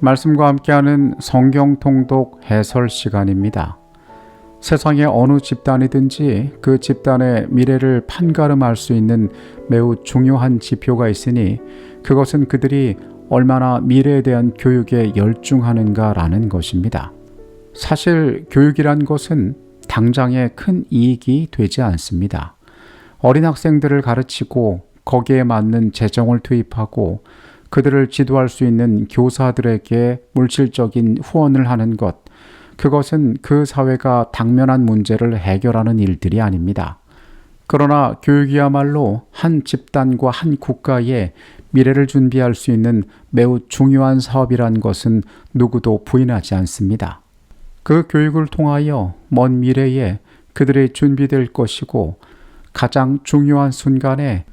말씀과 함께하는 성경 통독 해설 시간입니다. 세상의 어느 집단이든지 그 집단의 미래를 판가름할 수 있는 매우 중요한 지표가 있으니 그것은 그들이 얼마나 미래에 대한 교육에 열중하는가라는 것입니다. 사실 교육이란 것은 당장에 큰 이익이 되지 않습니다. 어린 학생들을 가르치고 거기에 맞는 재정을 투입하고 그들을 지도할 수 있는 교사들에게 물질적인 후원을 하는 것, 그것은 그 사회가 당면한 문제를 해결하는 일들이 아닙니다. 그러나 교육이야말로 한 집단과 한 국가의 미래를 준비할 수 있는 매우 중요한 사업이란 것은 누구도 부인하지 않습니다. 그 교육을 통하여 먼 미래에 그들이 준비될 것이고 가장 중요한 순간에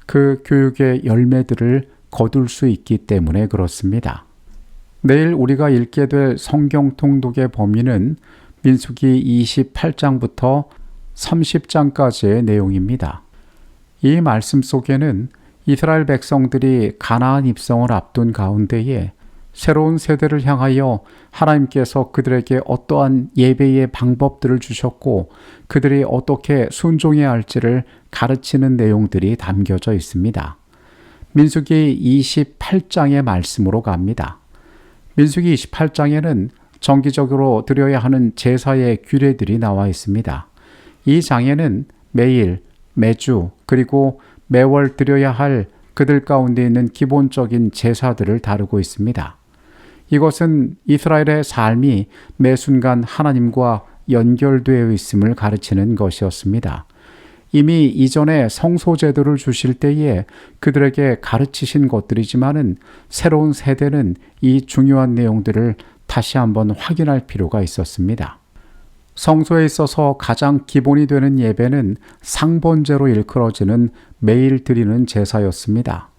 그 교육의 열매들을 거둘 수 있기 때문에 그렇습니다. 내일 우리가 읽게 될 성경 통독의 범위는 민수기 28장부터 30장까지의 내용입니다. 이 말씀 속에는 이스라엘 백성들이 가나안 입성을 앞둔 가운데에 새로운 세대를 향하여 하나님께서 그들에게 어떠한 예배의 방법들을 주셨고 그들이 어떻게 순종해야 할지를 가르치는 내용들이 담겨져 있습니다. 민수기 28장의 말씀으로 갑니다. 민수기 28장에는 정기적으로 드려야 하는 제사의 규례들이 나와 있습니다. 이 장에는 매일, 매주, 그리고 매월 드려야 할 그들 가운데 있는 기본적인 제사들을 다루고 있습니다. 이것은 이스라엘의 삶이 매 순간 하나님과 연결되어 있음을 가르치는 것이었습니다. 이미 이전에 성소제도를 주실 때에 그들에게 가르치신 것들이지만은 새로운 세대는 이 중요한 내용들을 다시 한번 확인할 필요가 있었습니다. 성소에 있어서 가장 기본이 되는 예배는 상번제로 일컬어지는 매일 드리는 제사였습니다.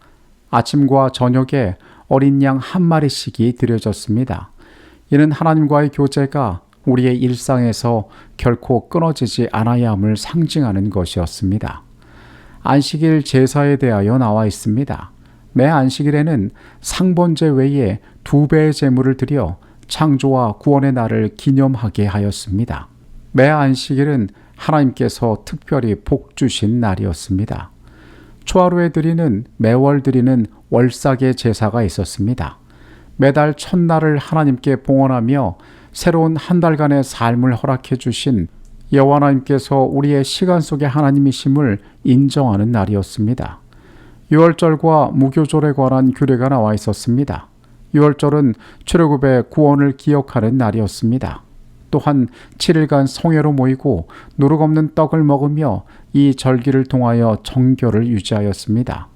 아침과 저녁에 어린 양 한 마리씩이 드려졌습니다. 이는 하나님과의 교제가 우리의 일상에서 결코 끊어지지 않아야 함을 상징하는 것이었습니다. 안식일 제사에 대하여 나와 있습니다. 매 안식일에는 상번제 외에 2배의 제물을 드려 창조와 구원의 날을 기념하게 하였습니다. 매 안식일은 하나님께서 특별히 복 주신 날이었습니다. 초하루에 드리는 매월 드리는 월삭의 제사가 있었습니다. 매달 첫날을 하나님께 봉헌하며 새로운 한 달간의 삶을 허락해 주신 여호와 하나님께서 우리의 시간 속의 하나님이심을 인정하는 날이었습니다. 유월절과 무교절에 관한 규례가 나와 있었습니다. 유월절은 출애굽의 구원을 기억하는 날이었습니다. 또한 7일간 성회로 모이고 누룩 없는 떡을 먹으며 이 절기를 통하여 정결을 유지하였습니다.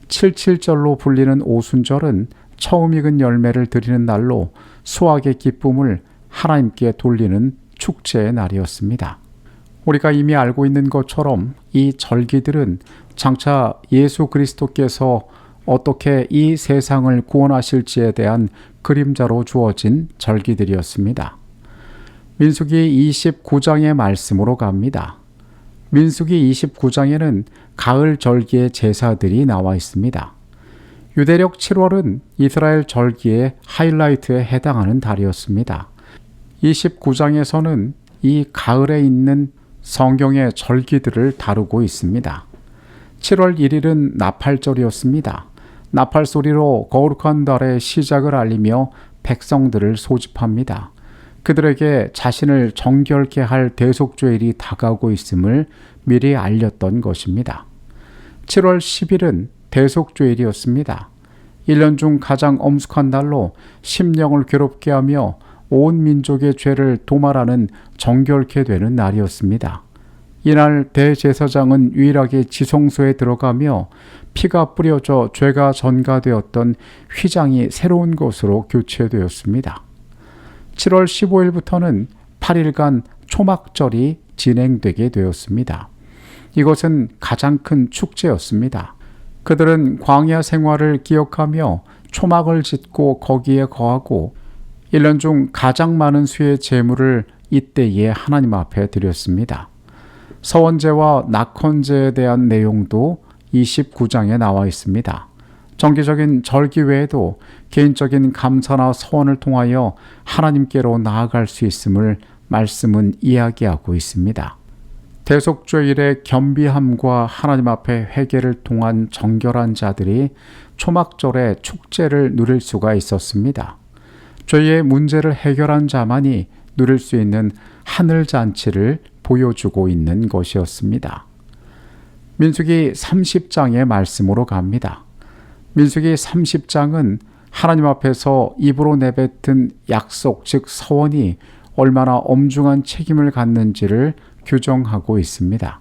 77절로 불리는 오순절은 처음 익은 열매를 드리는 날로 수확의 기쁨을 하나님께 돌리는 축제의 날이었습니다. 우리가 이미 알고 있는 것처럼 이 절기들은 장차 예수 그리스도께서 어떻게 이 세상을 구원하실지에 대한 그림자로 주어진 절기들이었습니다. 민수기 29장의 말씀으로 갑니다. 민수기 29장에는 가을 절기의 제사들이 나와 있습니다. 유대력 7월은 이스라엘 절기의 하이라이트에 해당하는 달이었습니다. 29장에서는 이 가을에 있는 성경의 절기들을 다루고 있습니다. 7월 1일은 나팔절이었습니다. 나팔 소리로 거룩한 달의 시작을 알리며 백성들을 소집합니다. 그들에게 자신을 정결케 할 대속죄일이 다가오고 있음을 미리 알렸던 것입니다. 7월 10일은 대속죄일이었습니다. 1년 중 가장 엄숙한 날로 심령을 괴롭게 하며 온 민족의 죄를 도말하는 정결케 되는 날이었습니다. 이날 대제사장은 유일하게 지성소에 들어가며 피가 뿌려져 죄가 전가되었던 휘장이 새로운 것으로 교체되었습니다. 7월 15일부터는 8일간 초막절이 진행되게 되었습니다. 이것은 가장 큰 축제였습니다. 그들은 광야 생활을 기억하며 초막을 짓고 거기에 거하고 1년 중 가장 많은 수의 제물을 이때에 하나님 앞에 드렸습니다. 서원제와 낙헌제에 대한 내용도 29장에 나와 있습니다. 정기적인 절기 외에도 개인적인 감사나 소원을 통하여 하나님께로 나아갈 수 있음을 말씀은 이야기하고 있습니다. 대속죄일의 겸비함과 하나님 앞에 회개를 통한 정결한 자들이 초막절의 축제를 누릴 수가 있었습니다. 죄의 문제를 해결한 자만이 누릴 수 있는 하늘잔치를 보여주고 있는 것이었습니다. 민수기 30장의 말씀으로 갑니다. 민수기 30장은 하나님 앞에서 입으로 내뱉은 약속, 즉 서원이 얼마나 엄중한 책임을 갖는지를 규정하고 있습니다.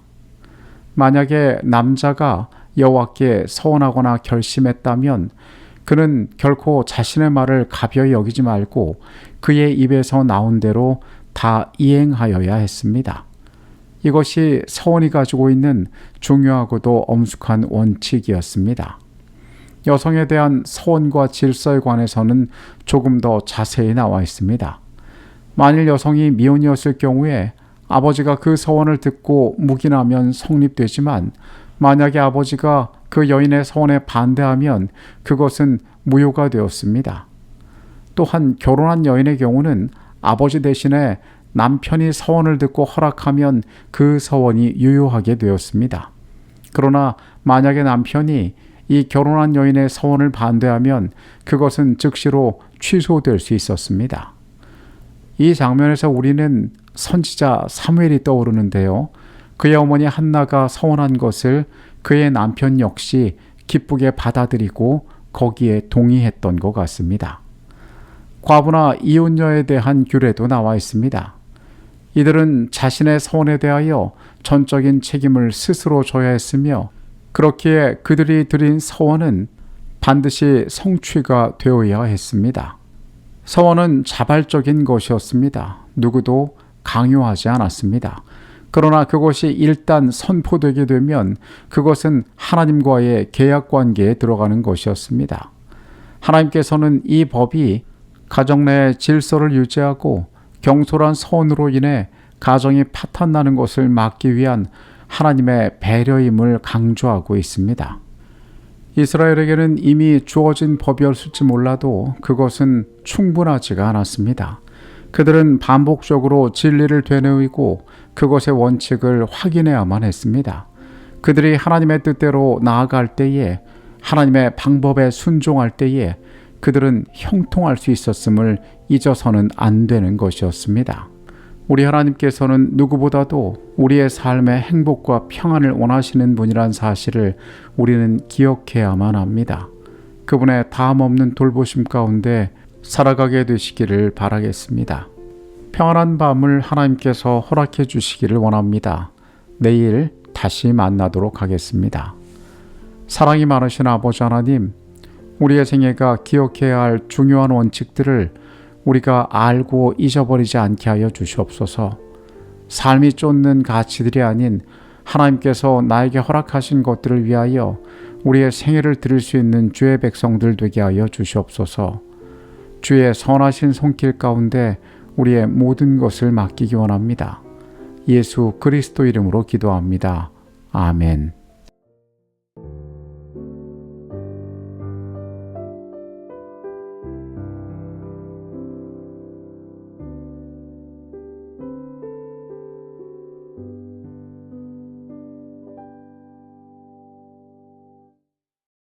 만약에 남자가 여호와께 서원하거나 결심했다면 그는 결코 자신의 말을 가벼이 여기지 말고 그의 입에서 나온 대로 다 이행하여야 했습니다. 이것이 서원이 가지고 있는 중요하고도 엄숙한 원칙이었습니다. 여성에 대한 서원과 질서에 관해서는 조금 더 자세히 나와 있습니다. 만일 여성이 미혼이었을 경우에 아버지가 그 서원을 듣고 묵인하면 성립되지만 만약에 아버지가 그 여인의 서원에 반대하면 그것은 무효가 되었습니다. 또한 결혼한 여인의 경우는 아버지 대신에 남편이 서원을 듣고 허락하면 그 서원이 유효하게 되었습니다. 그러나 만약에 남편이 이 결혼한 여인의 서원을 반대하면 그것은 즉시로 취소될 수 있었습니다. 이 장면에서 우리는 선지자 사무엘이 떠오르는데요. 그의 어머니 한나가 서원한 것을 그의 남편 역시 기쁘게 받아들이고 거기에 동의했던 것 같습니다. 과부나 이혼녀에 대한 규례도 나와 있습니다. 이들은 자신의 서원에 대하여 전적인 책임을 스스로 져야 했으며 그렇기에 그들이 드린 서원은 반드시 성취가 되어야 했습니다. 서원은 자발적인 것이었습니다. 누구도 강요하지 않았습니다. 그러나 그것이 일단 선포되게 되면 그것은 하나님과의 계약 관계에 들어가는 것이었습니다. 하나님께서는 이 법이 가정 내의 질서를 유지하고 경솔한 서원으로 인해 가정이 파탄나는 것을 막기 위한 하나님의 배려임을 강조하고 있습니다. 이스라엘에게는 이미 주어진 법이었을지 몰라도 그것은 충분하지가 않았습니다. 그들은 반복적으로 진리를 되뇌이고 그것의 원칙을 확인해야만 했습니다. 그들이 하나님의 뜻대로 나아갈 때에, 하나님의 방법에 순종할 때에 그들은 형통할 수 있었음을 잊어서는 안 되는 것이었습니다. 우리 하나님께서는 누구보다도 우리의 삶의 행복과 평안을 원하시는 분이란 사실을 우리는 기억해야만 합니다. 그분의 다함없는 돌보심 가운데 살아가게 되시기를 바라겠습니다. 평안한 밤을 하나님께서 허락해 주시기를 원합니다. 내일 다시 만나도록 하겠습니다. 사랑이 많으신 아버지 하나님, 우리의 생애가 기억해야 할 중요한 원칙들을 우리가 알고 잊어버리지 않게 하여 주시옵소서. 삶이 쫓는 가치들이 아닌 하나님께서 나에게 허락하신 것들을 위하여 우리의 생애를 드릴 수 있는 주의 백성들 되게 하여 주시옵소서. 주의 선하신 손길 가운데 우리의 모든 것을 맡기기 원합니다. 예수 그리스도 이름으로 기도합니다. 아멘.